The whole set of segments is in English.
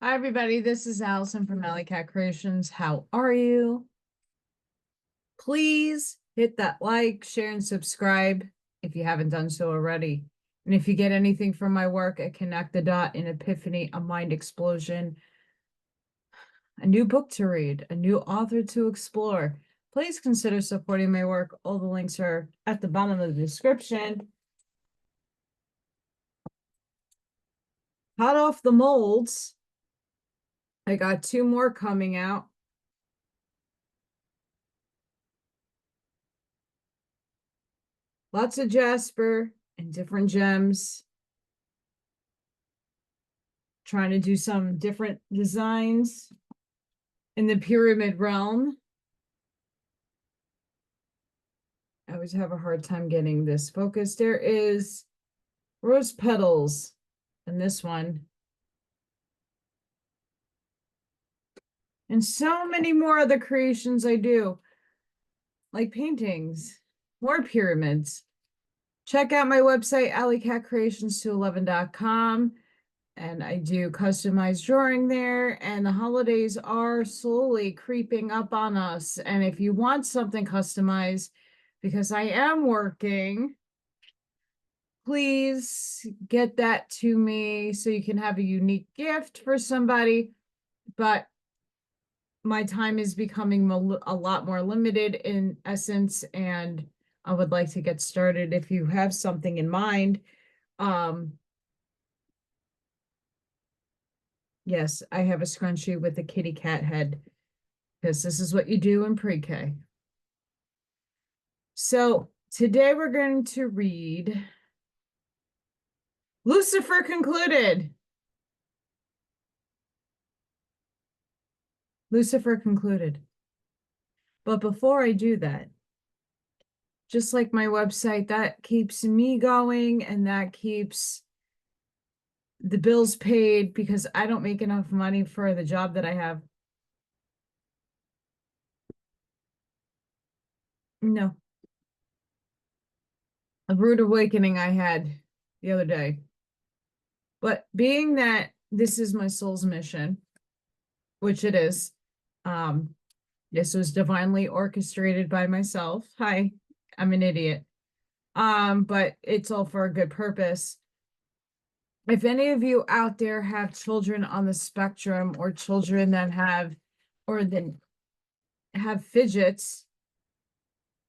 Hi, everybody. This is Allison from Alley Cat Creations. How are you? Please hit that like, share, and subscribe if you haven't done so already. And if you get anything from my work at Connect the Dot, an epiphany, a mind explosion, a new book to read, a new author to explore, please consider supporting my work. All the links are at the bottom of the description. Hot off the molds, I got 2 more coming out. Lots of jasper and different gems. Trying to do some different designs in the pyramid realm. I always have a hard time getting this focused. There is rose petals in this one. And so many more other creations I do, like paintings, more pyramids. Check out my website, alisonkatz.com. And I do customized drawing there, and the holidays are slowly creeping up on us. And if you want something customized, because I am working, please get that to me so you can have a unique gift for somebody. But my time is becoming a lot more limited in essence, and I would like to get started if you have something in mind. Yes, I have a scrunchie with a kitty cat head because this is what you do in pre-K. So today we're going to read Lucifer Concluded. Lucifer Concluded. But before I do that, just like my website, that keeps me going and that keeps the bills paid because I don't make enough money for the job that I have. No. A rude awakening I had the other day. But being that this is my soul's mission, which it is, this was divinely orchestrated by myself. Hi, I'm an idiot. But it's all for a good purpose. If any of you out there have children on the spectrum or children that have fidgets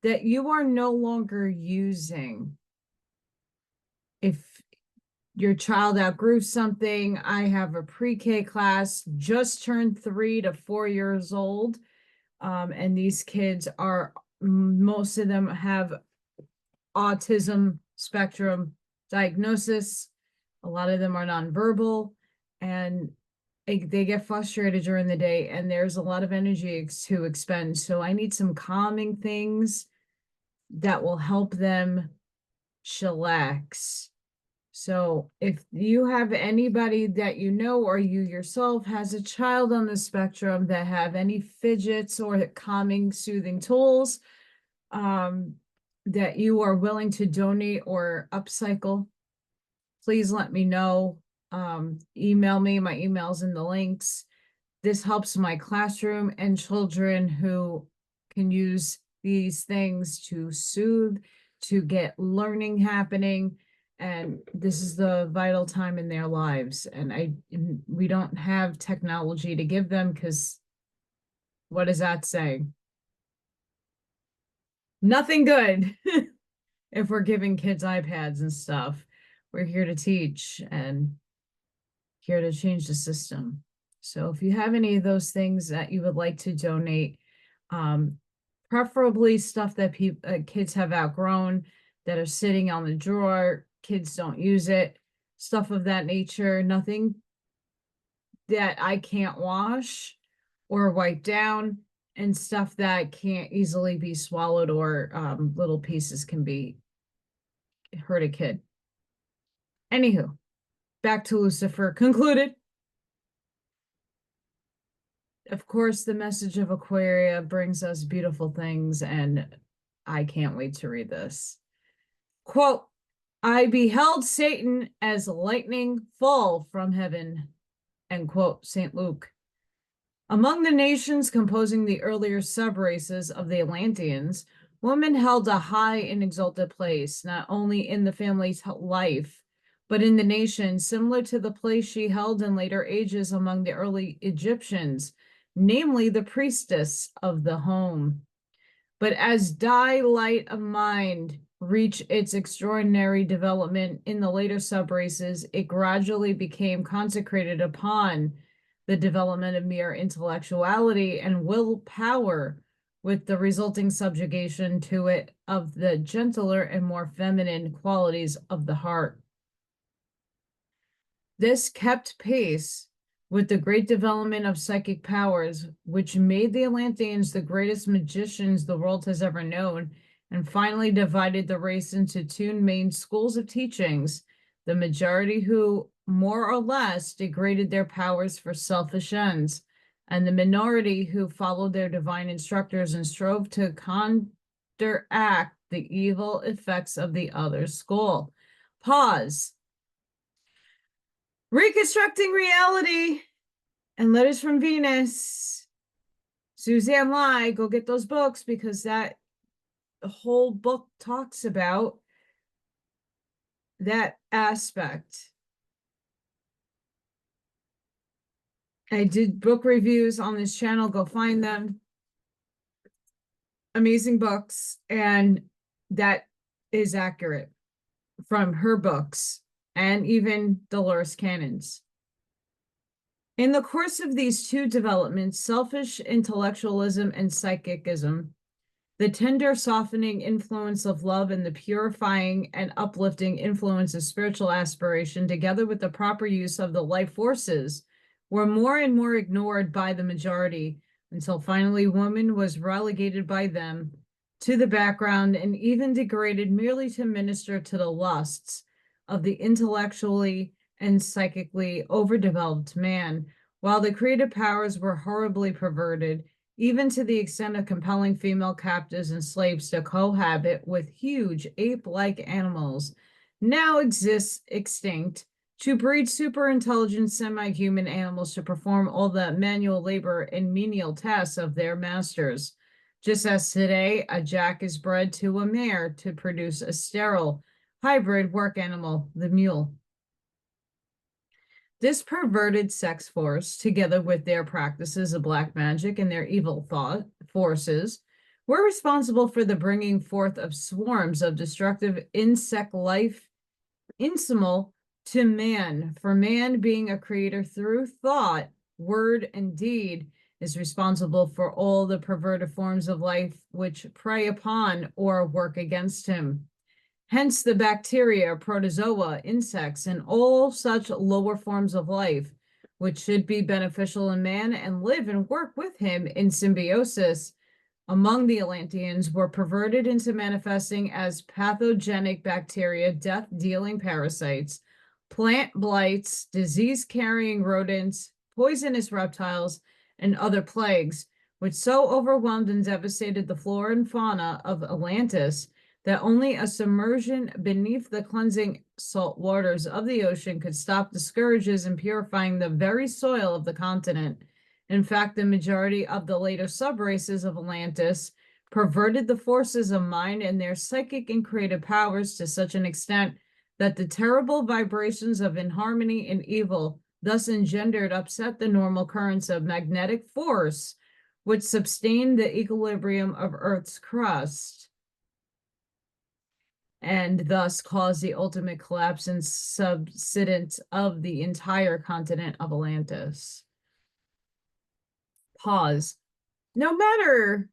that you are no longer using, if your child outgrew something, I have a pre-K class, just turned 3 to 4 years old. And these kids are, most of them have autism spectrum diagnosis. A lot of them are nonverbal, and they get frustrated during the day, and there's a lot of energy to expend. So I need some calming things that will help them chillax. So if you have anybody that you know, or you yourself has a child on the spectrum that have any fidgets or calming, soothing tools, that you are willing to donate or upcycle, please let me know. Email me. My email's in the links. This helps my classroom and children who can use these things to soothe, to get learning happening. And this is the vital time in their lives. And we don't have technology to give them, because what is that saying? Nothing good. If we're giving kids iPads and stuff, we're here to teach and here to change the system. So if you have any of those things that you would like to donate, preferably stuff that kids have outgrown, that are sitting on the drawer, kids don't use it, stuff of that nature, nothing that I can't wash or wipe down, and stuff that can't easily be swallowed, or little pieces can be hurt a kid. Anywho, back to Lucifer Concluded. Of course, the message of Aquaria brings us beautiful things, and I can't wait to read this. Quote, I beheld Satan as lightning fall from heaven, end quote, St. Luke. Among the nations composing the earlier subraces of the Atlanteans, women held a high and exalted place, not only in the family's life, but in the nation, similar to the place she held in later ages among the early Egyptians, namely the priestess of the home. But as light of mind reached its extraordinary development in the later subraces, it gradually became consecrated upon the development of mere intellectuality and willpower, with the resulting subjugation to it of the gentler and more feminine qualities of the heart. This kept pace with the great development of psychic powers, which made the Atlanteans the greatest magicians the world has ever known, and finally divided the race into two main schools of teachings: the majority who more or less degraded their powers for selfish ends, and the minority who followed their divine instructors and strove to counteract the evil effects of the other school. Pause. Reconstructing Reality and Letters from Venus. Suzanne Lai, go get those books, because that whole book talks about that aspect. I did book reviews on this channel. Go find them. Amazing books. And that is accurate from her books and even Dolores Cannon's. In the course of these two developments, selfish intellectualism and psychicism, the tender, softening influence of love and the purifying and uplifting influence of spiritual aspiration, together with the proper use of the life forces, were more and more ignored by the majority, until finally woman was relegated by them to the background and even degraded merely to minister to the lusts of the intellectually and psychically overdeveloped man, while the creative powers were horribly perverted, even to the extent of compelling female captives and slaves to cohabit with huge ape-like animals now exists extinct, to breed super-intelligent semi-human animals to perform all the manual labor and menial tasks of their masters. Just as today, a jack is bred to a mare to produce a sterile hybrid work animal, the mule. This perverted sex force, together with their practices of black magic and their evil thought forces, were responsible for the bringing forth of swarms of destructive insect life insemal to man, for man, being a creator through thought, word, and deed, is responsible for all the perverted forms of life which prey upon or work against him. Hence the bacteria, protozoa, insects, and all such lower forms of life, which should be beneficial in man and live and work with him in symbiosis among the Atlanteans, were perverted into manifesting as pathogenic bacteria, death-dealing parasites, plant blights, disease-carrying rodents, poisonous reptiles, and other plagues, which so overwhelmed and devastated the flora and fauna of Atlantis that only a submersion beneath the cleansing salt waters of the ocean could stop the scourges and purifying the very soil of the continent. In fact, the majority of the later subraces of Atlantis perverted the forces of mind and their psychic and creative powers to such an extent that the terrible vibrations of inharmony and evil thus engendered upset the normal currents of magnetic force, which sustained the equilibrium of Earth's crust, and thus caused the ultimate collapse and subsidence of the entire continent of Atlantis. Pause. No matter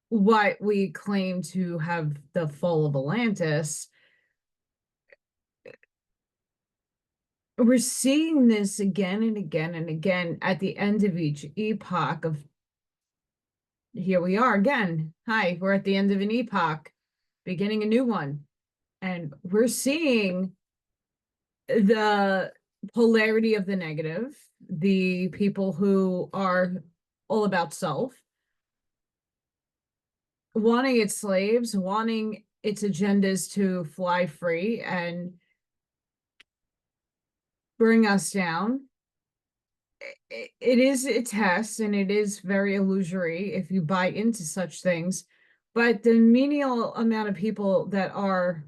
what we claim to have the fall of Atlantis, we're seeing this again and again and again at the end of each epoch of, here we are again. Hi, we're at the end of an epoch, beginning a new one. And we're seeing the polarity of the negative, the people who are all about self, wanting its slaves, wanting its agendas to fly free and bring us down, it is a test, and it is very illusory if you buy into such things. But the menial amount of people that are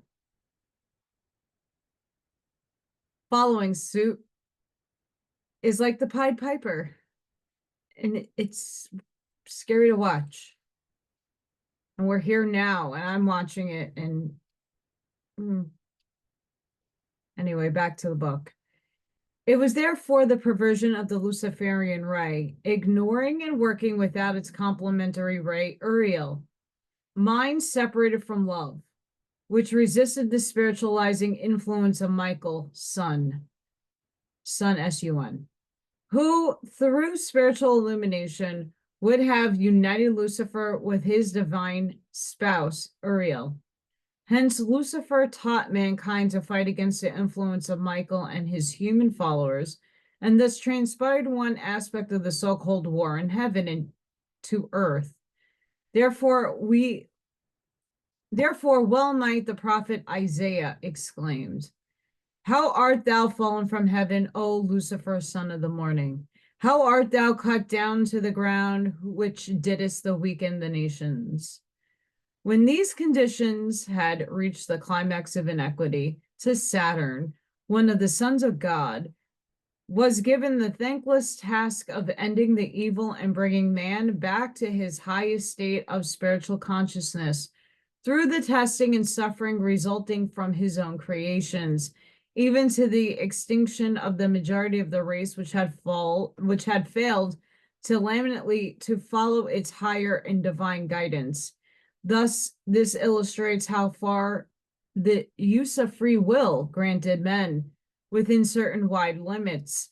following suit is like the Pied Piper, and it's scary to watch. And we're here now, and I'm watching it. And anyway, back to the book. It was therefore the perversion of the Luciferian ray, ignoring and working without its complementary ray, Uriel, mind separated from love, which resisted the spiritualizing influence of Michael, Sun, S-U-N, who, through spiritual illumination, would have united Lucifer with his divine spouse, Uriel. Hence, Lucifer taught mankind to fight against the influence of Michael and his human followers, and thus transpired one aspect of the so-called war in heaven and to earth. Therefore, well might the prophet Isaiah exclaimed, "How art thou fallen from heaven, O Lucifer, son of the morning? How art thou cut down to the ground, which didst the weaken the nations?" When these conditions had reached the climax of inequity, to Saturn, one of the sons of God, was given the thankless task of ending the evil and bringing man back to his highest state of spiritual consciousness through the testing and suffering resulting from his own creations, even to the extinction of the majority of the race which had failed to laminately to follow its higher and divine guidance. Thus, this illustrates how far the use of free will granted men within certain wide limits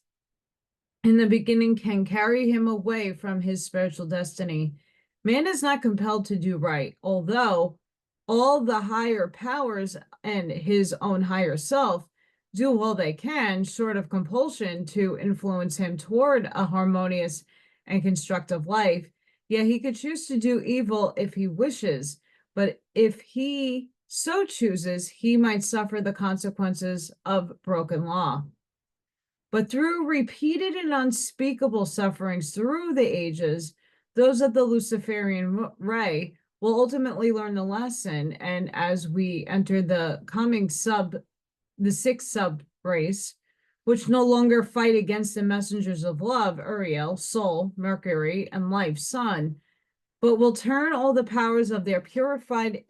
in the beginning can carry him away from his spiritual destiny. Man is not compelled to do right, although all the higher powers and his own higher self do all they can, short of compulsion, to influence him toward a harmonious and constructive life. Yet he could choose to do evil if he wishes, but if he so chooses, he might suffer the consequences of broken law. But through repeated and unspeakable sufferings through the ages, those of the Luciferian ray will ultimately learn the lesson. And as we enter the coming the sixth sub race, which no longer fight against the messengers of love, Uriel, soul, Mercury, and life, sun, but will turn all the powers of their purified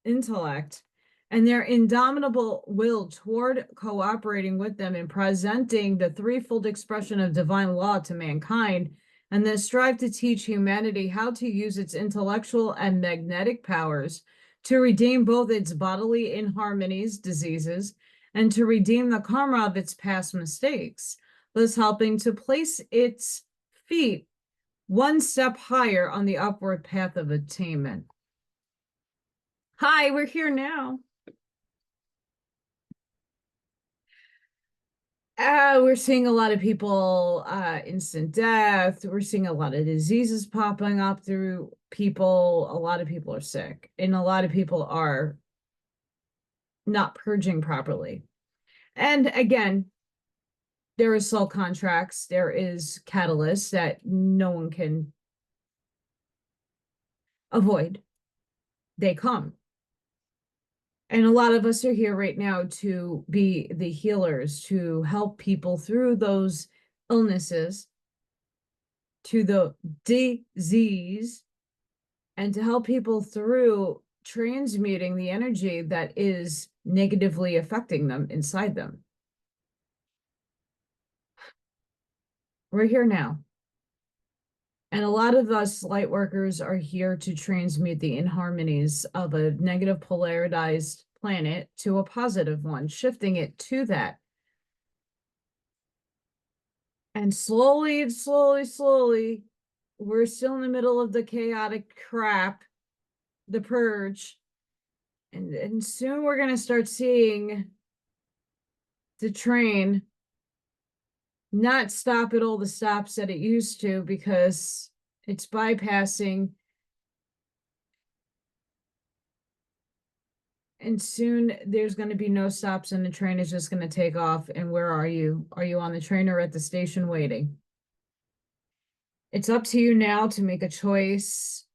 intellect and their indomitable will toward cooperating with them in presenting the threefold expression of divine law to mankind, and then strive to teach humanity how to use its intellectual and magnetic powers to redeem both its bodily inharmonies, diseases, and to redeem the karma of its past mistakes, thus helping to place its feet one step higher on the upward path of attainment. Hi, we're here now. We're seeing a lot of people, instant death. We're seeing a lot of diseases popping up through people. A lot of people are sick, and a lot of people are not purging properly. And again, there is soul contracts, there is catalysts that no one can avoid. They come. And a lot of us are here right now to be the healers, to help people through those illnesses, to the disease, and to help people through transmuting the energy that is negatively affecting them inside them. We're here now. And a lot of us light workers are here to transmute the inharmonies of a negative polarized planet to a positive one, shifting it to that. And slowly, we're still in the middle of the chaotic crap, the purge. And soon we're going to start seeing the train not stop at all the stops that it used to, because it's bypassing And soon there's going to be no stops and the train is just going to take off. And where are you? Are you on the train or at the station waiting? It's up to you now to make a choice.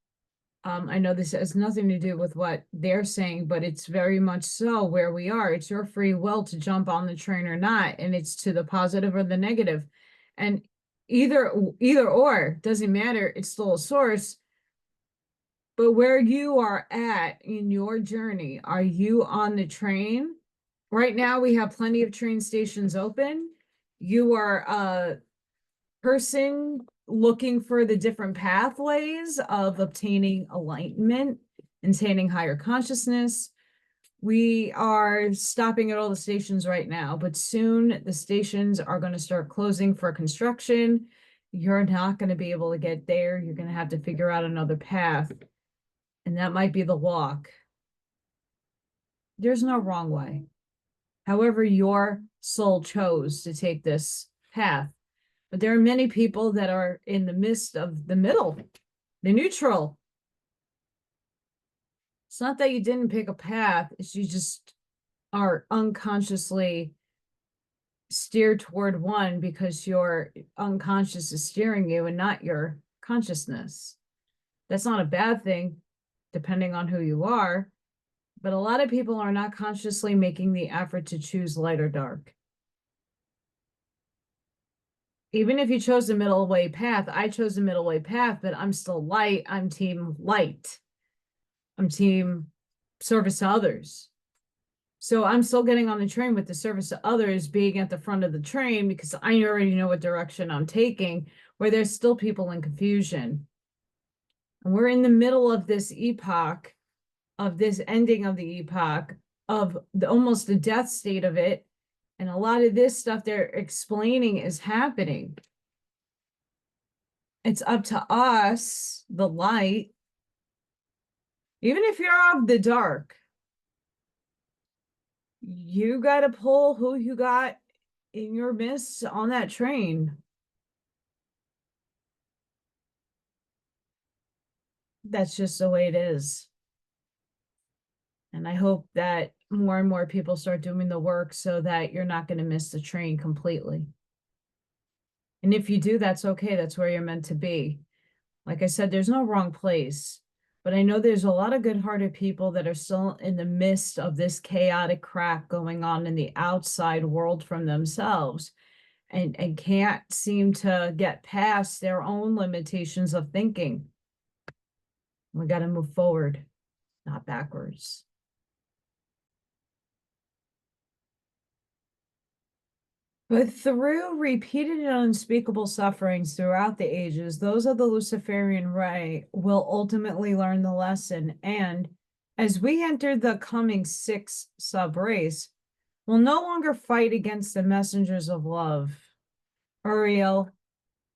I know this has nothing to do with what they're saying, but it's very much so where we are. It's your free will to jump on the train or not, and it's to the positive or the negative. And either or, doesn't matter. It's still a source. But where you are at in your journey, are you on the train? Right now, we have plenty of train stations open. You are a person looking for the different pathways of obtaining enlightenment, attaining higher consciousness. We are stopping at all the stations right now, but soon the stations are going to start closing for construction. You're not going to be able to get there. You're going to have to figure out another path, and that might be the walk. There's no wrong way. However, your soul chose to take this path. But there are many people that are in the midst of the middle, the neutral. It's not that you didn't pick a path, it's you just are unconsciously steered toward one because your unconscious is steering you and not your consciousness. That's not a bad thing, depending on who you are. But a lot of people are not consciously making the effort to choose light or dark. Even if you chose the middle way path, I chose the middle way path, but I'm still light. I'm team light. I'm team service to others. So I'm still getting on the train with the service to others being at the front of the train because I already know what direction I'm taking, where there's still people in confusion. And we're in the middle of this epoch, of this ending of the epoch, of the almost the death state of it. And a lot of this stuff they're explaining is happening. It's up to us, the light, even if you're of the dark, you got to pull who you got in your midst on that train. That's just the way it is. And I hope that more and more people start doing the work so that you're not going to miss the train completely. And if you do, that's okay. That's where you're meant to be. Like I said, there's no wrong place. But I know there's a lot of good-hearted people that are still in the midst of this chaotic crap going on in the outside world from themselves and can't seem to get past their own limitations of thinking. We got to move forward, not backwards. But through repeated and unspeakable sufferings throughout the ages, those of the Luciferian ray will ultimately learn the lesson. And as we enter the coming sixth sub-race, we'll no longer fight against the messengers of love, Uriel,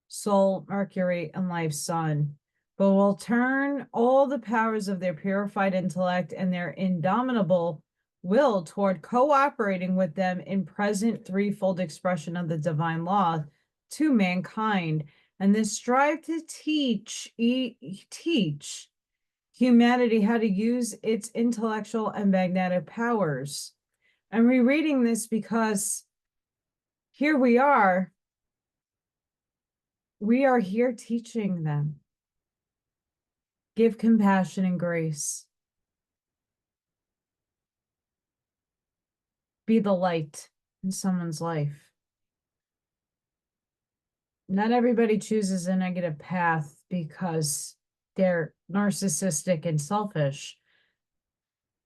Sol, Mercury, and Life's Sun, but will turn all the powers of their purified intellect and their indomitable will toward cooperating with them in present threefold expression of the divine law to mankind, and then strive to teach humanity how to use its intellectual and magnetic powers. I'm rereading this because here we are here teaching them. Give compassion and grace. Be the light in someone's life. Not everybody chooses a negative path because they're narcissistic and selfish.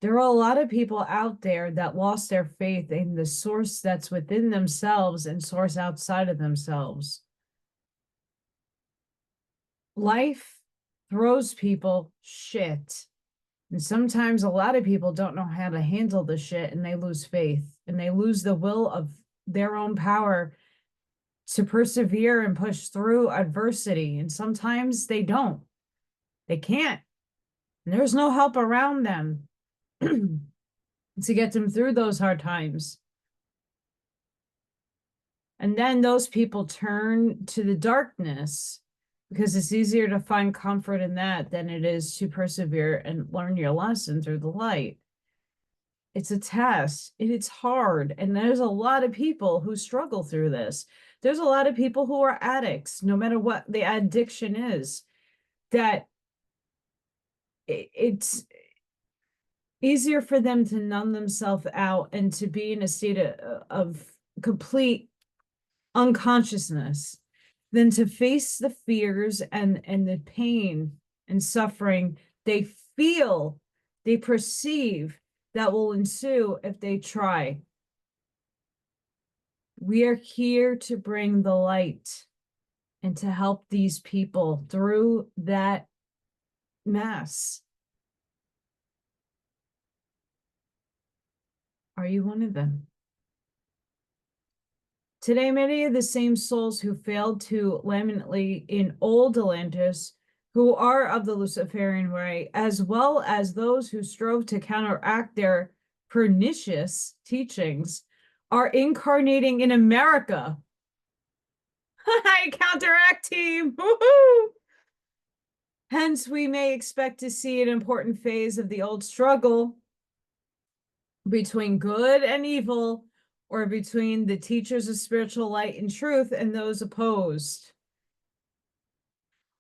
There are a lot of people out there that lost their faith in the source that's within themselves and source outside of themselves. Life throws people shit. And sometimes a lot of people don't know how to handle the shit and they lose faith and they lose the will of their own power to persevere and push through adversity. And sometimes they don't. They can't. And there's no help around them to get them through those hard times. And then those people turn to the darkness because it's easier to find comfort in that than it is to persevere and learn your lesson through the light. It's a test. It's hard. And there's a lot of people who struggle through this. There's a lot of people who are addicts, no matter what the addiction is, that it's easier for them to numb themselves out and to be in a state of complete unconsciousness than to face the fears and the pain and suffering they feel, they perceive that will ensue if they try. We are here to bring the light and to help these people through that mess. Are you one of them? Today, many of the same souls who failed to lamentably in old Atlantis, who are of the Luciferian way, as well as those who strove to counteract their pernicious teachings, are incarnating in America. Hi, counteract team! Woohoo! Hence, we may expect to see an important phase of the old struggle between good and evil, or between the teachers of spiritual light and truth and those opposed,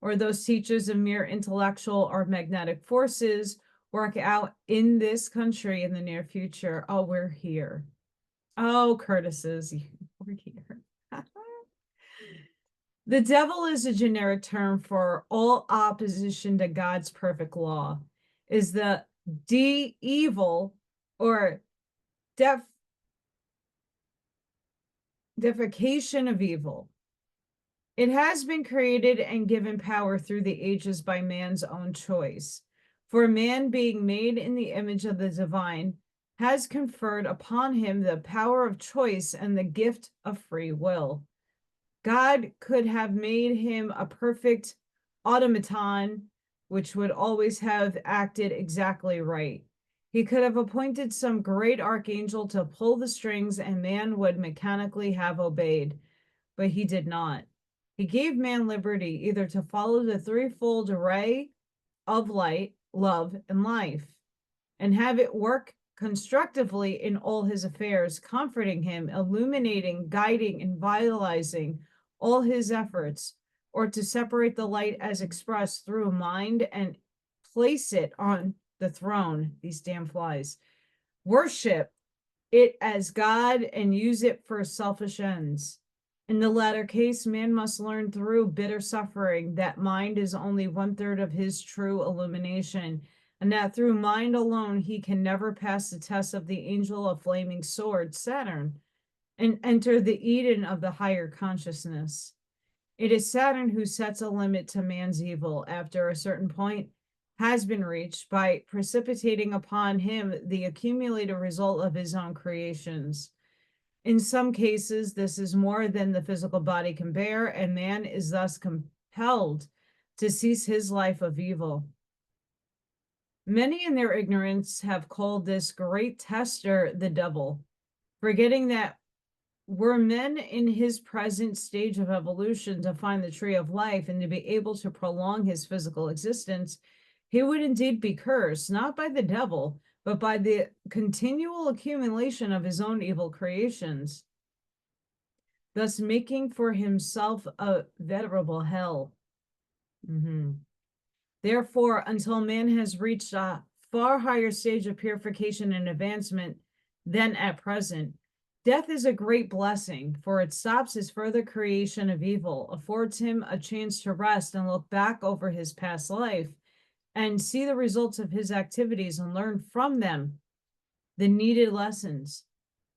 or those teachers of mere intellectual or magnetic forces work out in this country in the near future. Oh, we're here. Oh, Curtis's, we're here. The devil is a generic term for all opposition to God's perfect law, is the evil or defecation of evil. It has been created and given power through the ages by man's own choice. For man, being made in the image of the divine, has conferred upon him the power of choice and the gift of free will. God could have made him a perfect automaton, which would always have acted exactly right. He could have appointed some great archangel to pull the strings, and man would mechanically have obeyed, but he did not. He gave man liberty either to follow the threefold array of light, love, and life, and have it work constructively in all his affairs, comforting him, illuminating, guiding, and vitalizing all his efforts, or to separate the light as expressed through mind and place it on the throne, these damn flies, worship it as God and use it for selfish ends. In the latter case, man must learn through bitter suffering that mind is only 1/3 of his true illumination, and that through mind alone he can never pass the test of the angel of flaming sword, Saturn, and enter the Eden of the higher consciousness. It is Saturn who sets a limit to man's evil after a certain point has been reached by precipitating upon him the accumulated result of his own creations. In some cases, this is more than the physical body can bear, and man is thus compelled to cease his life of evil. Many in their ignorance have called this great tester the devil, forgetting that were men in his present stage of evolution to find the tree of life and to be able to prolong his physical existence, he would indeed be cursed, not by the devil, but by the continual accumulation of his own evil creations, thus making for himself a veritable hell. Therefore, until man has reached a far higher stage of purification and advancement than at present, death is a great blessing, for it stops his further creation of evil, affords him a chance to rest and look back over his past life and see the results of his activities and learn from them the needed lessons.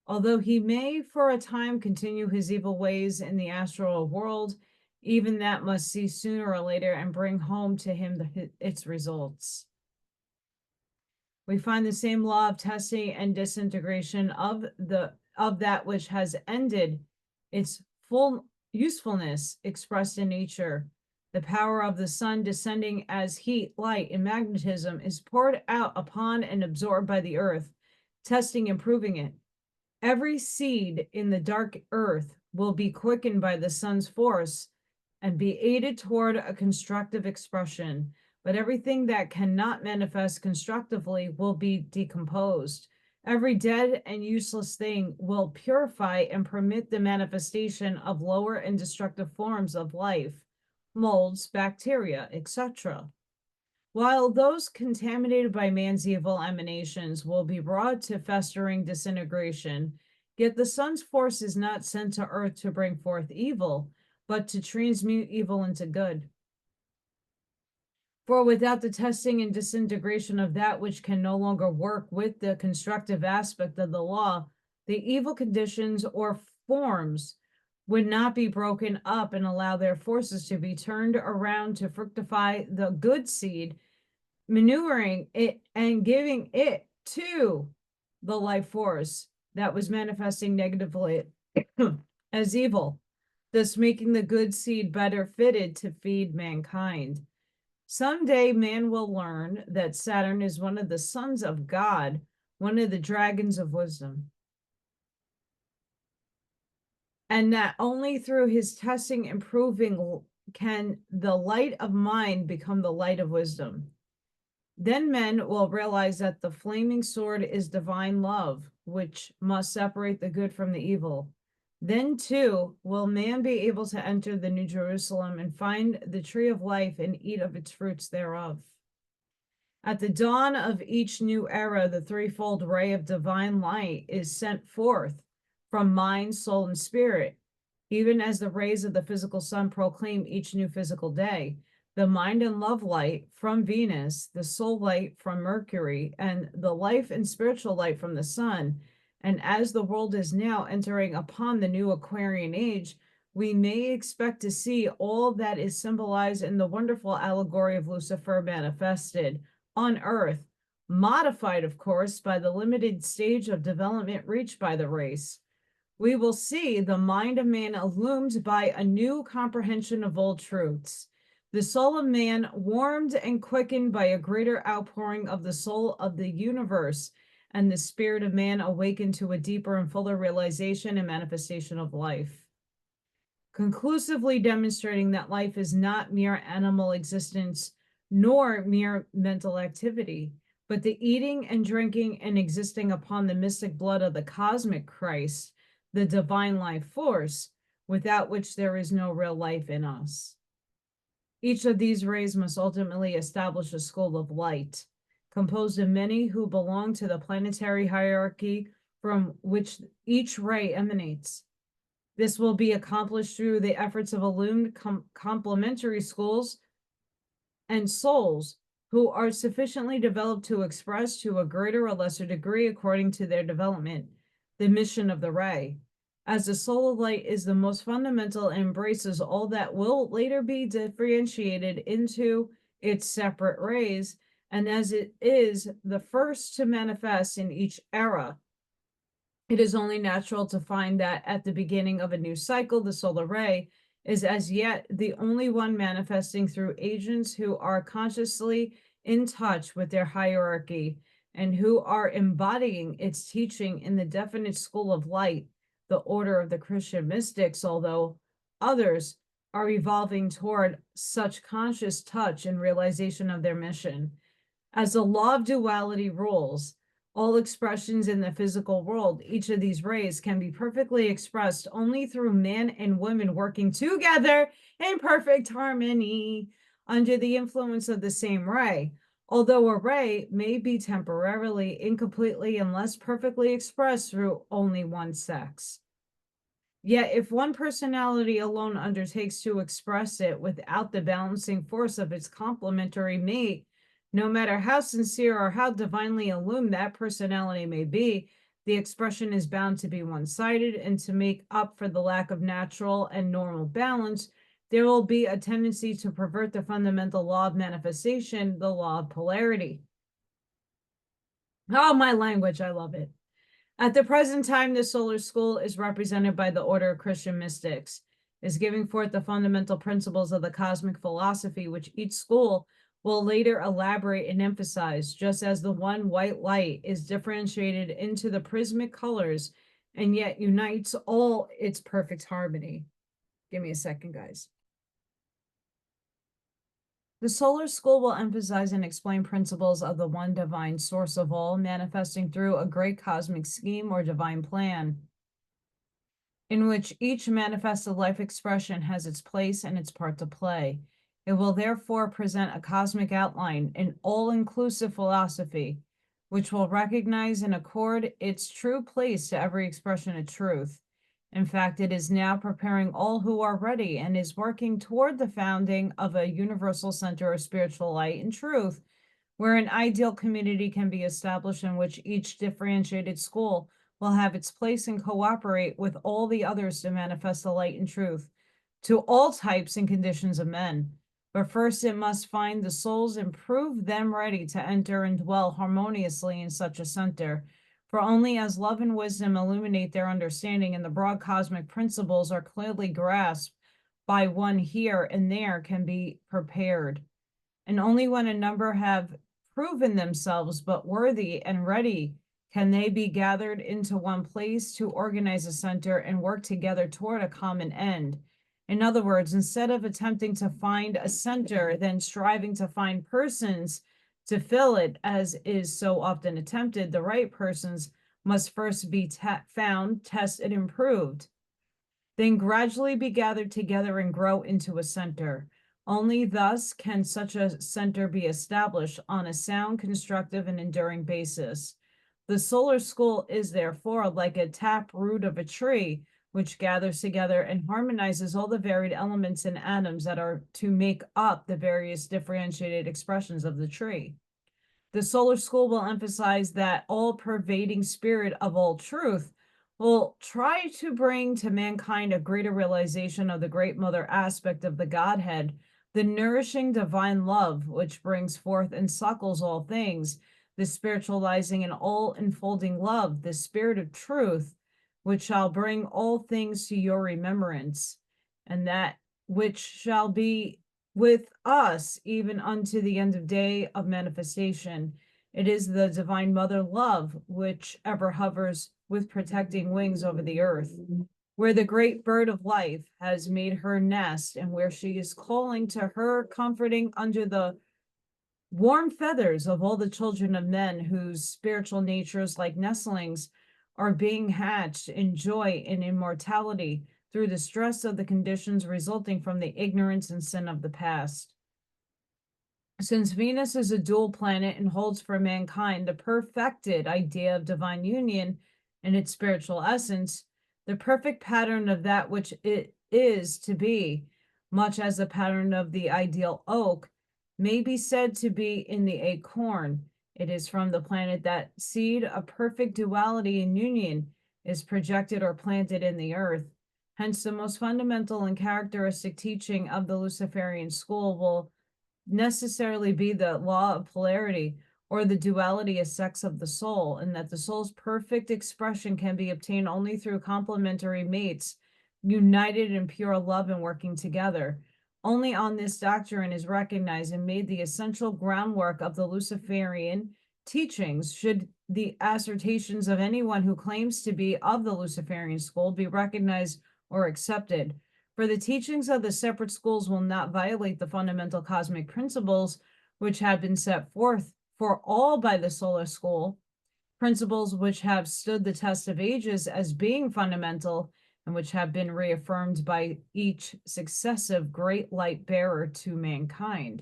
Although he may for a time continue his evil ways in the astral world, even that must cease sooner or later and bring home to him its results. We find the same law of testing and disintegration of that which has ended its full usefulness expressed in nature. The power of the sun descending as heat, light, and magnetism is poured out upon and absorbed by the earth, testing and proving it. Every seed in the dark earth will be quickened by the sun's force and be aided toward a constructive expression, but everything that cannot manifest constructively will be decomposed, Every dead and useless thing will purify and permit the manifestation of lower and destructive forms of life, molds, bacteria, etc. While those contaminated by man's evil emanations will be brought to festering disintegration, yet the sun's force is not sent to earth to bring forth evil, but to transmute evil into good. For without the testing and disintegration of that which can no longer work with the constructive aspect of the law, the evil conditions or forms would not be broken up and allow their forces to be turned around to fructify the good seed, manuring it and giving it to the life force that was manifesting negatively as evil, thus making the good seed better fitted to feed mankind. Someday man will learn that Saturn is one of the sons of God, one of the dragons of wisdom. And that only through his testing and proving can the light of mind become the light of wisdom. Then men will realize that the flaming sword is divine love, which must separate the good from the evil. Then, too, will man be able to enter the New Jerusalem and find the tree of life and eat of its fruits thereof. At the dawn of each new era, the threefold ray of divine light is sent forth from mind, soul, and spirit, even as the rays of the physical sun proclaim each new physical day. The mind and love light from Venus, the soul light from Mercury, and the life and spiritual light from the sun. And as the world is now entering upon the new Aquarian age, we may expect to see all that is symbolized in the wonderful allegory of Lucifer manifested on Earth, modified, of course, by the limited stage of development reached by the race. We will see the mind of man illumined by a new comprehension of old truths. The soul of man warmed and quickened by a greater outpouring of the soul of the universe, and the spirit of man awakened to a deeper and fuller realization and manifestation of life, conclusively demonstrating that life is not mere animal existence nor mere mental activity, but the eating and drinking and existing upon the mystic blood of the cosmic Christ, the divine life force, without which there is no real life in us. Each of these rays must ultimately establish a school of light, composed of many who belong to the planetary hierarchy from which each ray emanates. This will be accomplished through the efforts of illumined complementary schools and souls who are sufficiently developed to express to a greater or lesser degree, according to their development, the mission of the ray. As the soul of light is the most fundamental and embraces all that will later be differentiated into its separate rays, and as it is the first to manifest in each era, it is only natural to find that at the beginning of a new cycle, the solar ray is as yet the only one manifesting through agents who are consciously in touch with their hierarchy and who are embodying its teaching in the definite school of light, the order of the Christian mystics, although others are evolving toward such conscious touch and realization of their mission. As the law of duality rules all expressions in the physical world, each of these rays can be perfectly expressed only through men and women working together in perfect harmony under the influence of the same ray. Although a ray may be temporarily, incompletely, and less perfectly expressed through only one sex. Yet if one personality alone undertakes to express it without the balancing force of its complementary mate, no matter how sincere or how divinely illumined that personality may be, the expression is bound to be one-sided, and to make up for the lack of natural and normal balance, there will be a tendency to pervert the fundamental law of manifestation, the law of polarity. Oh, my language, I love it. At the present time, the solar school is represented by the order of Christian mystics, is giving forth the fundamental principles of the cosmic philosophy, which each school will later elaborate and emphasize, just as the one white light is differentiated into the prismatic colors and yet unites all its perfect harmony. Give me a second, guys. The solar school will emphasize and explain principles of the one divine source of all, manifesting through a great cosmic scheme or divine plan, in which each manifested life expression has its place and its part to play. It will therefore present a cosmic outline, an all-inclusive philosophy, which will recognize and accord its true place to every expression of truth. In fact, it is now preparing all who are ready and is working toward the founding of a universal center of spiritual light and truth, where an ideal community can be established in which each differentiated school will have its place and cooperate with all the others to manifest the light and truth to all types and conditions of men. But first it must find the souls and prove them ready to enter and dwell harmoniously in such a center. For only as love and wisdom illuminate their understanding and the broad cosmic principles are clearly grasped by one here and there can be prepared. And only when a number have proven themselves but worthy and ready can they be gathered into one place to organize a center and work together toward a common end. In other words, instead of attempting to find a center, then striving to find persons to fill it, as is so often attempted, the right persons must first be found, tested, and proved, then gradually be gathered together and grow into a center. Only thus can such a center be established on a sound, constructive, and enduring basis. The solar school is therefore like a tap root of a tree, which gathers together and harmonizes all the varied elements and atoms that are to make up the various differentiated expressions of the tree. The solar school will emphasize that all-pervading spirit of all truth will try to bring to mankind a greater realization of the great mother aspect of the Godhead, the nourishing divine love, which brings forth and suckles all things, the spiritualizing and all-enfolding love, the spirit of truth, which shall bring all things to your remembrance, and that which shall be with us even unto the end of day of manifestation. It is the divine mother love which ever hovers with protecting wings over the earth, where the great bird of life has made her nest, and where she is calling to her, comforting under the warm feathers of all the children of men whose spiritual natures, like nestlings, are being hatched in joy and immortality through the stress of the conditions resulting from the ignorance and sin of the past. Since Venus is a dual planet and holds for mankind the perfected idea of divine union in its spiritual essence, the perfect pattern of that which it is to be, much as the pattern of the ideal oak, may be said to be in the acorn. It is from the planet that seed of perfect duality and union is projected or planted in the earth. Hence, the most fundamental and characteristic teaching of the Luciferian school will necessarily be the law of polarity, or the duality of sex of the soul, and that the soul's perfect expression can be obtained only through complementary mates, united in pure love and working together. Only on this doctrine is recognized and made the essential groundwork of the Luciferian teachings. Should the assertions of anyone who claims to be of the Luciferian school be recognized or accepted. For the teachings of the separate schools will not violate the fundamental cosmic principles which have been set forth for all by the solar school, principles which have stood the test of ages as being fundamental and which have been reaffirmed by each successive great light bearer to mankind.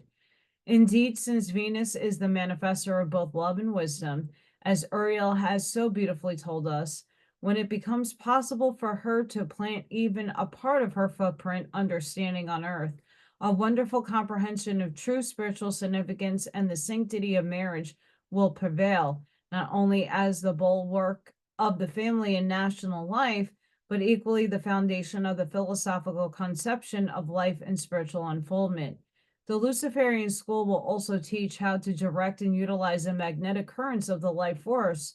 Indeed, since Venus is the manifestor of both love and wisdom, as Uriel has so beautifully told us, when it becomes possible for her to plant even a part of her footprint understanding on earth, a wonderful comprehension of true spiritual significance and the sanctity of marriage will prevail, not only as the bulwark of the family and national life, but equally the foundation of the philosophical conception of life and spiritual unfoldment. The Luciferian school will also teach how to direct and utilize the magnetic currents of the life force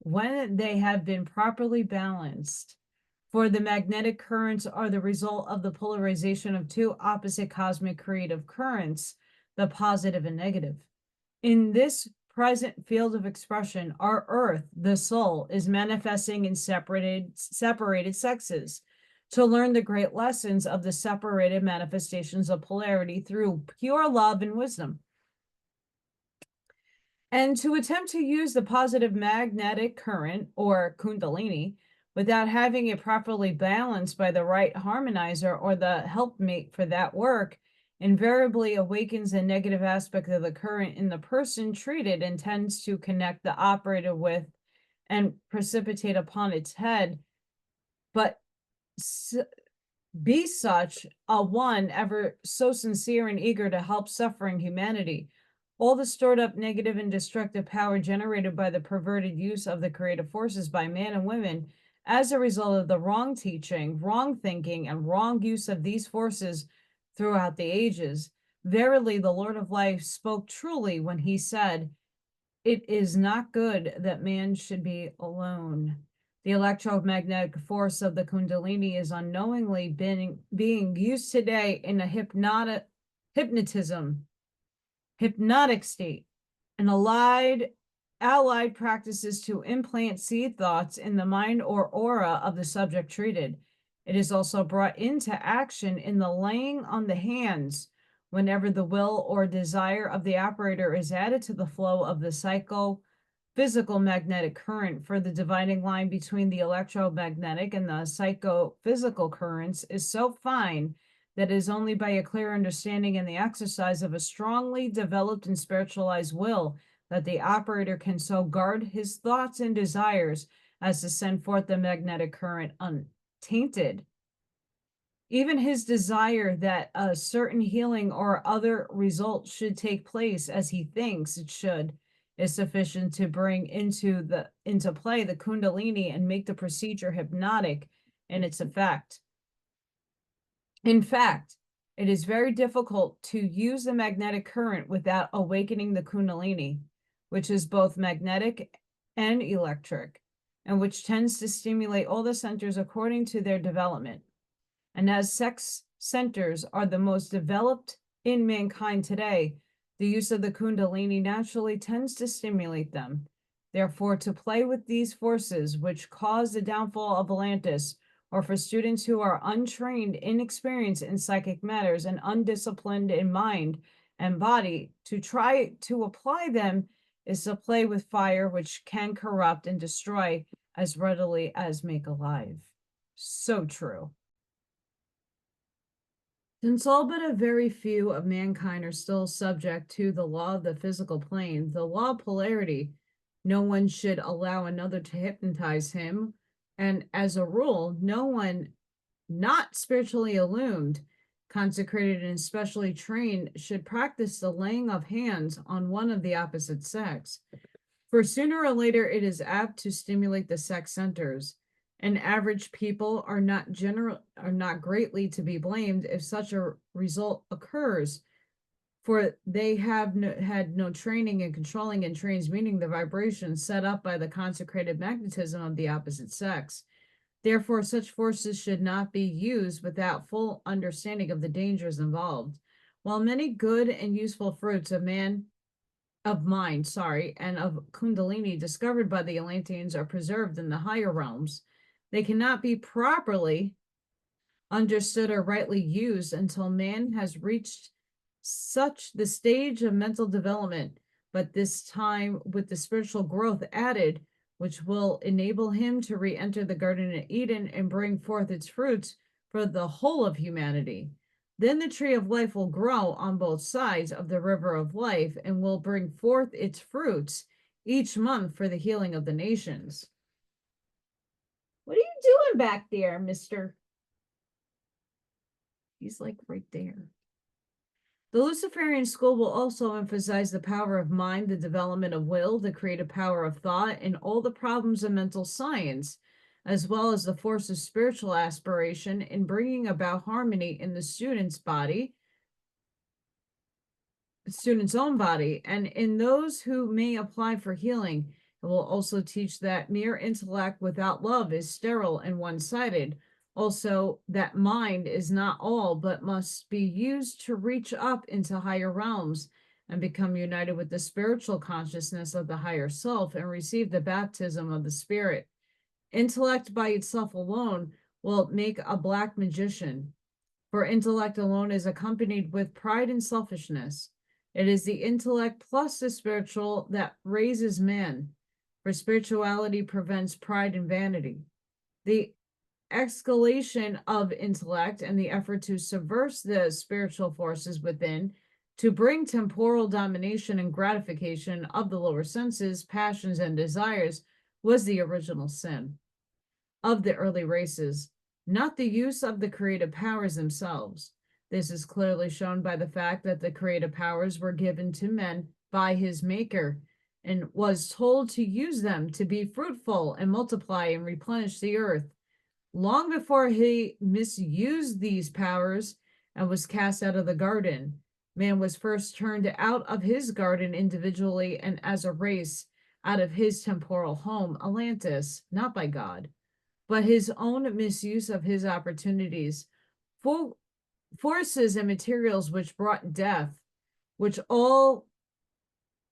when they have been properly balanced. For the magnetic currents are the result of the polarization of two opposite cosmic creative currents, the positive and negative. In this present field of expression, our earth, the soul, is manifesting in separated sexes. to learn the great lessons of the separated manifestations of polarity through pure love and wisdom. And to attempt to use the positive magnetic current, or Kundalini, without having it properly balanced by the right harmonizer or the helpmate for that work, invariably awakens a negative aspect of the current in the person treated and tends to connect the operator with and precipitate upon its head. But be such a one ever so sincere and eager to help suffering humanity. All the stored up negative and destructive power generated by the perverted use of the creative forces by men and women as a result of the wrong teaching, wrong thinking, and wrong use of these forces throughout the ages. Verily, the Lord of Life spoke truly when he said, "It is not good that man should be alone." The electromagnetic force of the Kundalini is unknowingly being used today in a hypnotic state, and allied practices to implant seed thoughts in the mind or aura of the subject treated. It is also brought into action in the laying on the hands whenever the will or desire of the operator is added to the flow of the psycho-physical magnetic current, for the dividing line between the electromagnetic and the psychophysical currents is so fine that it is only by a clear understanding and the exercise of a strongly developed and spiritualized will that the operator can so guard his thoughts and desires as to send forth the magnetic current untainted. Even his desire that a certain healing or other result should take place as he thinks it should is sufficient to bring into play the Kundalini and make the procedure hypnotic in its effect. In fact, it is very difficult to use the magnetic current without awakening the Kundalini, which is both magnetic and electric, and which tends to stimulate all the centers according to their development. And as sex centers are the most developed in mankind today, the use of the Kundalini naturally tends to stimulate them. Therefore, to play with these forces which cause the downfall of Atlantis, or for students who are untrained, inexperienced in psychic matters, and undisciplined in mind and body, to try to apply them is to play with fire, which can corrupt and destroy as readily as make alive. So true. Since all but a very few of mankind are still subject to the law of the physical plane, the law of polarity, no one should allow another to hypnotize him. And as a rule, no one not spiritually illumined, consecrated, and especially trained should practice the laying of hands on one of the opposite sex. For sooner or later, it is apt to stimulate the sex centers. And average people are not greatly to be blamed if such a result occurs, for they have had no training in controlling and transmuting the vibrations set up by the consecrated magnetism of the opposite sex. Therefore, such forces should not be used without full understanding of the dangers involved. While many good and useful fruits of mind, and of Kundalini discovered by the Atlanteans are preserved in the higher realms, they cannot be properly understood or rightly used until man has reached such the stage of mental development, but this time with the spiritual growth added, which will enable him to re-enter the Garden of Eden and bring forth its fruits for the whole of humanity. Then the tree of life will grow on both sides of the river of life and will bring forth its fruits each month for the healing of the nations. What are you doing back there, mister? He's like right there. The Luciferian school will also emphasize the power of mind, the development of will, the creative power of thought, and all the problems of mental science, as well as the force of spiritual aspiration in bringing about harmony in the student's own body, and in those who may apply for healing. It will also teach that mere intellect without love is sterile and one-sided. Also, that mind is not all, but must be used to reach up into higher realms and become united with the spiritual consciousness of the higher self and receive the baptism of the Spirit. Intellect by itself alone will make a black magician. For intellect alone is accompanied with pride and selfishness. It is the intellect plus the spiritual that raises man, for spirituality prevents pride and vanity. The escalation of intellect and the effort to subvert the spiritual forces within to bring temporal domination and gratification of the lower senses, passions, and desires was the original sin of the early races, not the use of the creative powers themselves. This is clearly shown by the fact that the creative powers were given to men by his maker and was told to use them to be fruitful and multiply and replenish the earth. Long before he misused these powers and was cast out of the garden, man was first turned out of his garden individually and as a race out of his temporal home, Atlantis, not by God, but his own misuse of his opportunities, forces and materials which brought death, which all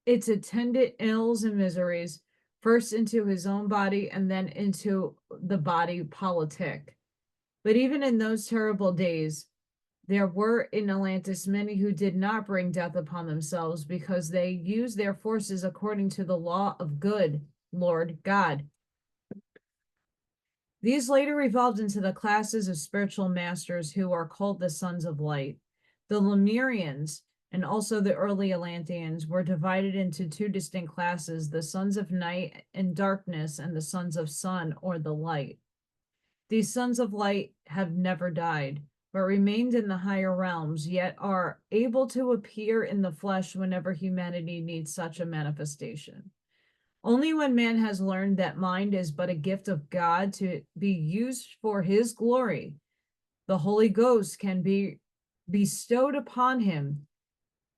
its attendant ills and miseries, first into his own body and then into the body politic. But even in those terrible days, there were in Atlantis many who did not bring death upon themselves because they used their forces according to the law of good, Lord God. These later evolved into the classes of spiritual masters who are called the sons of light. The Lemurians and also the early Atlanteans were divided into two distinct classes, the sons of night and darkness and the sons of sun or the light. These sons of light have never died, but remained in the higher realms, yet are able to appear in the flesh whenever humanity needs such a manifestation. Only when man has learned that mind is but a gift of God to be used for his glory, the Holy Ghost can be bestowed upon him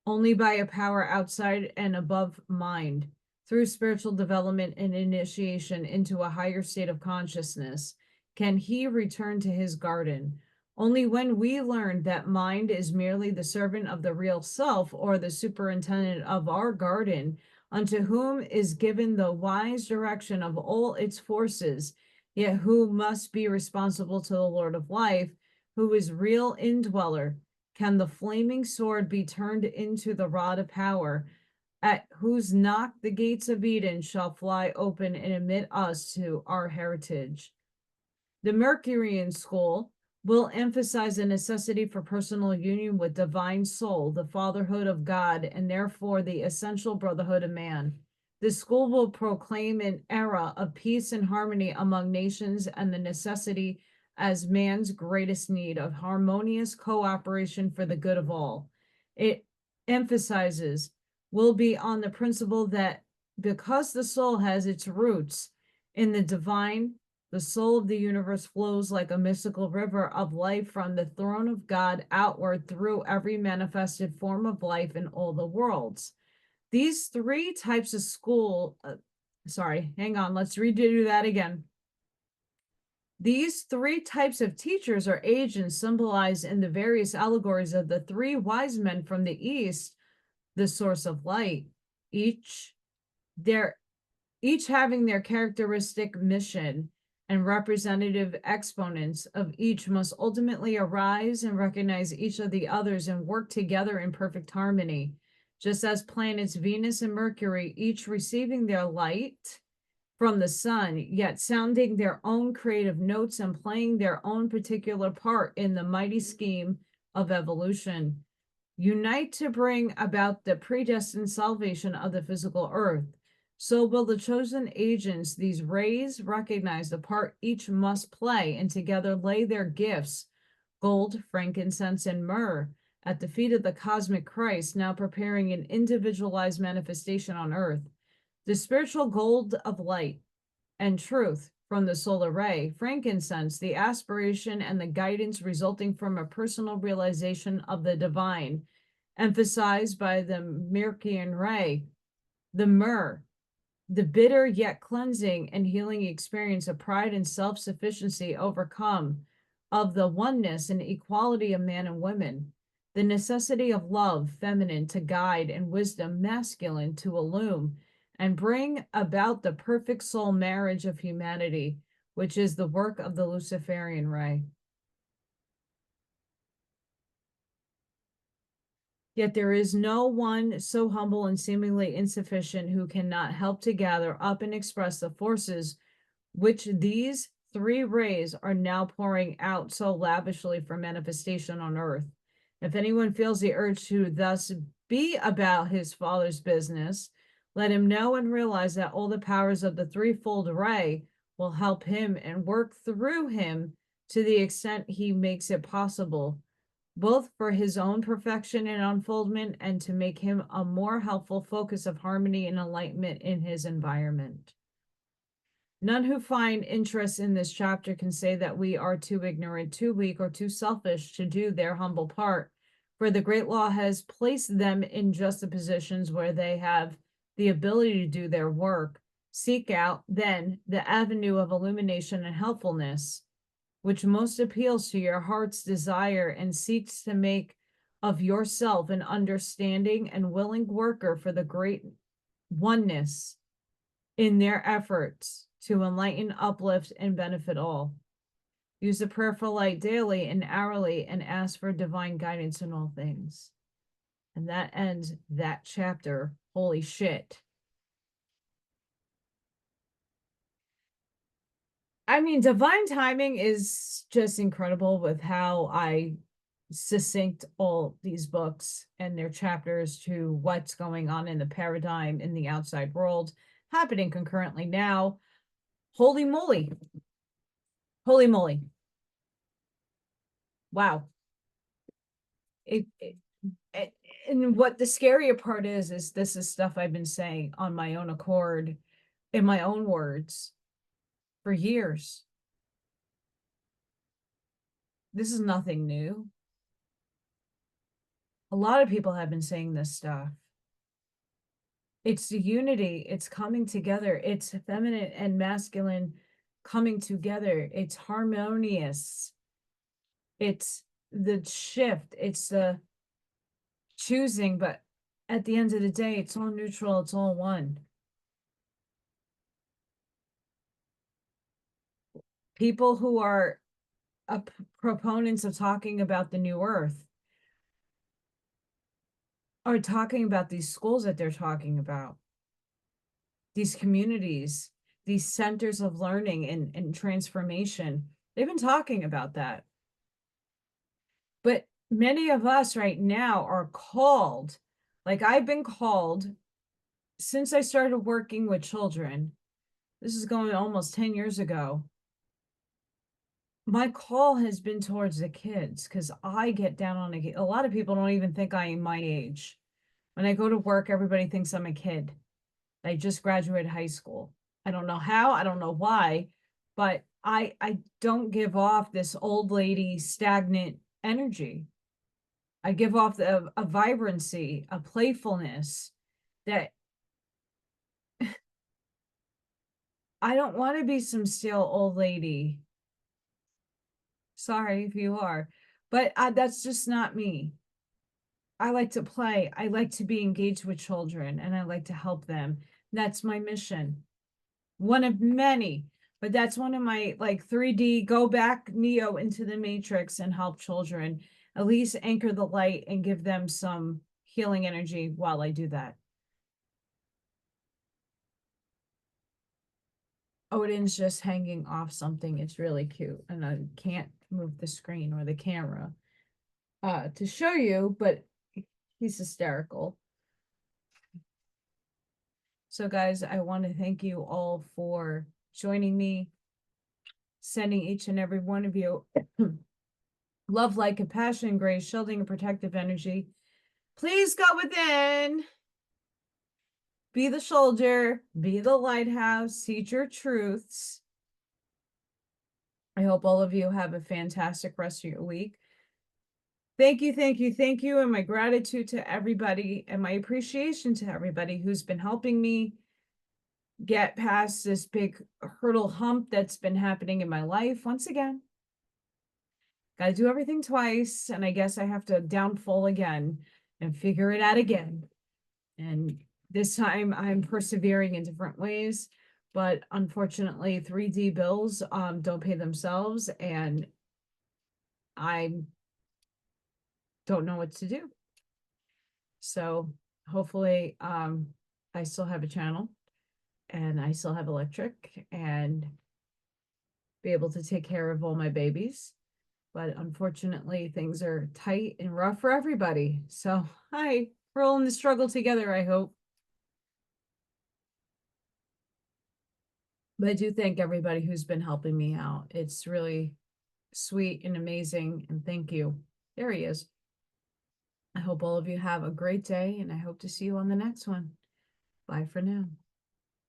only by a power outside and above mind, through spiritual development and initiation into a higher state of consciousness, can he return to his garden. Only when we learn that mind is merely the servant of the real self or the superintendent of our garden, unto whom is given the wise direction of all its forces, yet who must be responsible to the Lord of life, who is real indweller, can the flaming sword be turned into the rod of power, at whose knock the gates of Eden shall fly open and admit us to our heritage. The Mercurian school will emphasize the necessity for personal union with divine soul, the fatherhood of God, and therefore the essential brotherhood of man. This school will proclaim an era of peace and harmony among nations and the necessity as man's greatest need of harmonious cooperation for the good of all. It emphasizes will be on the principle that because the soul has its roots in the divine, the soul of the universe flows like a mystical river of life from the throne of God outward through every manifested form of life in all the worlds. These three types of school, let's redo that again. These three types of teachers are agents symbolized in the various allegories of the three wise men from the east, the source of light, each having their characteristic mission, and representative exponents of each must ultimately arise and recognize each of the others and work together in perfect harmony, just as planets Venus and Mercury, each receiving their light from the sun, yet sounding their own creative notes and playing their own particular part in the mighty scheme of evolution, unite to bring about the predestined salvation of the physical earth. So will the chosen agents, these rays, recognize the part each must play and together lay their gifts, gold, frankincense, and myrrh, at the feet of the cosmic Christ, now preparing an individualized manifestation on earth. The spiritual gold of light and truth from the solar ray, frankincense, the aspiration and the guidance resulting from a personal realization of the divine, emphasized by the Mercurian ray, the myrrh, the bitter yet cleansing and healing experience of pride and self-sufficiency overcome, of the oneness and equality of man and women, the necessity of love, feminine, to guide, and wisdom, masculine, to illume, and bring about the perfect soul marriage of humanity, which is the work of the Luciferian ray. Yet there is no one so humble and seemingly insufficient who cannot help to gather up and express the forces which these three rays are now pouring out so lavishly for manifestation on earth. If anyone feels the urge to thus be about his Father's business, let him know and realize that all the powers of the threefold ray will help him and work through him to the extent he makes it possible, both for his own perfection and unfoldment and to make him a more helpful focus of harmony and enlightenment in his environment. None who find interest in this chapter can say that we are too ignorant, too weak, or too selfish to do their humble part, for the great law has placed them in just the positions where they have the ability to do their work. Seek out, then, the avenue of illumination and helpfulness, which most appeals to your heart's desire and seeks to make of yourself an understanding and willing worker for the great oneness in their efforts to enlighten, uplift, and benefit all. Use the prayerful light daily and hourly and ask for divine guidance in all things. And that ends that chapter. Holy shit. I mean, divine timing is just incredible with how I succinct all these books and their chapters to what's going on in the paradigm in the outside world happening concurrently now. Holy moly. Holy moly. Wow. And what the scarier part is this is stuff I've been saying on my own accord, in my own words, for years. This is nothing new. A lot of people have been saying this stuff. It's the unity, it's coming together, it's feminine and masculine coming together, it's harmonious, it's the shift, it's the choosing, but at the end of the day, it's all neutral, it's all one. People who are proponents of talking about the new earth are talking about these schools that they're talking about, these communities, these centers of learning and transformation. They've been talking about that. But many of us right now are called, like I've been called since I started working with children. This is going almost 10 years ago. My call has been towards the kids because I get down on a lot of people don't even think I am my age. When I go to work, everybody thinks I'm a kid. I just graduated high school. I don't know how, I don't know why, but I don't give off this old lady stagnant energy. I give off a vibrancy, a playfulness that I don't want to be some stale old lady. Sorry if you are, but that's just not me. I like to play. I like to be engaged with children and I like to help them. That's my mission. One of many, but that's one of my like 3D go back Neo into the matrix and help children, at least anchor the light and give them some healing energy while I do that. Odin's just hanging off something. It's really cute. And I can't move the screen or the camera to show you, but he's hysterical. So guys, I want to thank you all for joining me, sending each and every one of you love, light, compassion, grace, shielding, and protective energy. Please go within. Be the soldier, be the lighthouse, seek your truths. I hope all of you have a fantastic rest of your week. Thank you, thank you, thank you. And my gratitude to everybody and my appreciation to everybody who's been helping me get past this big hurdle hump that's been happening in my life. Once again, gotta do everything twice. And I guess I have to downfall again and figure it out again. And this time I'm persevering in different ways. but unfortunately 3D bills don't pay themselves, and I don't know what to do. So hopefully I still have a channel and I still have electric and be able to take care of all my babies. But unfortunately, things are tight and rough for everybody. So hi, we're all in the struggle together, I hope. But I do thank everybody who's been helping me out. It's really sweet and amazing. And thank you. There he is. I hope all of you have a great day, and I hope to see you on the next one. Bye for now.